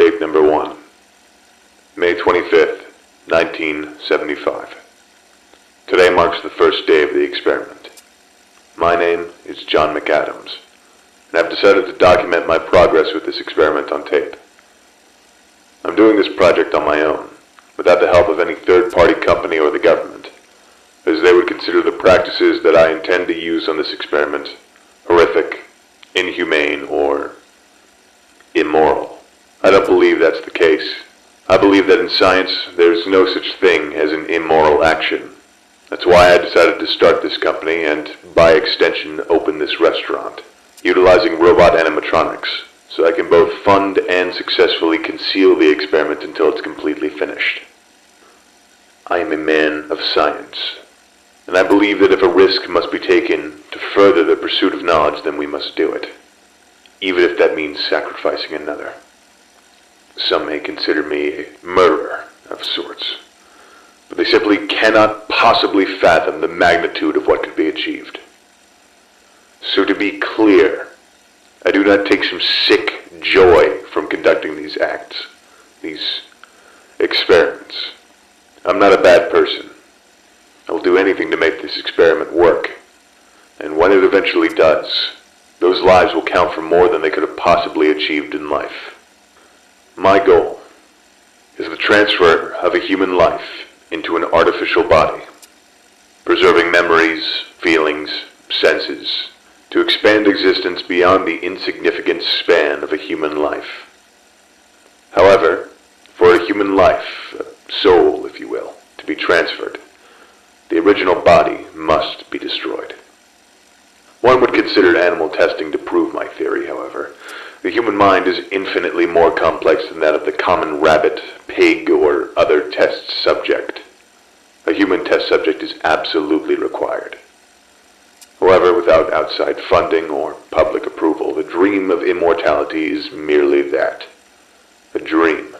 Tape number 1. May 25th, 1975. Today marks the first day of the experiment. My name is John Mcadams, and I've decided to document my progress with this experiment on tape. I'm doing this project on my own, without the help of any third-party company or the government, as they would consider the practices that I intend to use on this experiment horrific, inhumane, or immoral. I don't believe that's the case. I believe that in science, there's no such thing as an immoral action. That's why I decided to start this company and, by extension, open this restaurant, utilizing robot animatronics, so I can both fund and successfully conceal the experiment until it's completely finished. I am a man of science, and I believe that if a risk must be taken to further the pursuit of knowledge, then we must do it, even if that means sacrificing another. Some may consider me a murderer of sorts, but they simply cannot possibly fathom the magnitude of what could be achieved. So to be clear, I do not take some sick joy from conducting these acts, these experiments. I'm not a bad person. I will do anything to make this experiment work, and when it eventually does, those lives will count for more than they could have possibly achieved in life. My goal is the transfer of a human life into an artificial body, preserving memories, feelings, senses, to expand existence beyond the insignificant span of a human life. However, for a human life, a soul, if you will, to be transferred, the original body must be destroyed. One would consider animal testing to prove my theory, however. The human mind is infinitely more complex than that of the common rabbit, pig, or other test subject. A human test subject is absolutely required. However, without outside funding or public approval, the dream of immortality is merely that. A dream,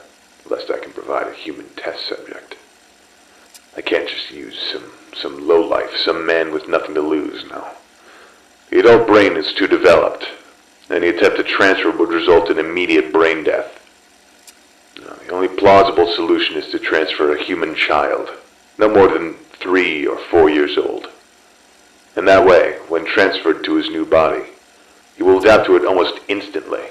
lest I can provide a human test subject. I can't just use some lowlife, some man with nothing to lose, no. The adult brain is too developed. Any attempt to transfer would result in immediate brain death. No, the only plausible solution is to transfer a human child, no more than 3 or 4 years old. And that way, when transferred to his new body, he will adapt to it almost instantly.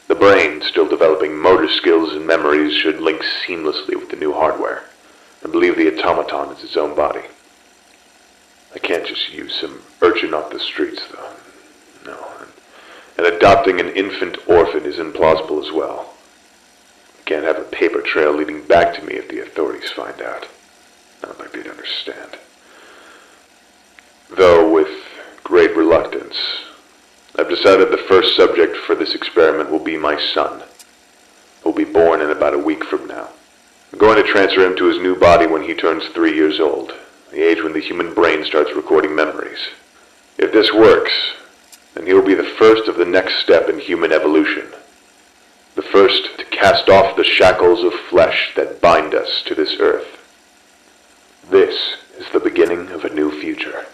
The brain, still developing motor skills and memories, should link seamlessly with the new hardware, and believe the automaton is its own body. I can't just use some urchin off the streets, though. No. And adopting an infant orphan is implausible as well. I can't have a paper trail leading back to me if the authorities find out. Not like they'd understand. Though with great reluctance, I've decided the first subject for this experiment will be my son, who will be born in about a week from now. I'm going to transfer him to his new body when he turns 3 years old, the age when the human brain starts recording memories. If this works, then he will be the first of the next step in human evolution. The first to cast off the shackles of flesh that bind us to this earth. This is the beginning of a new future.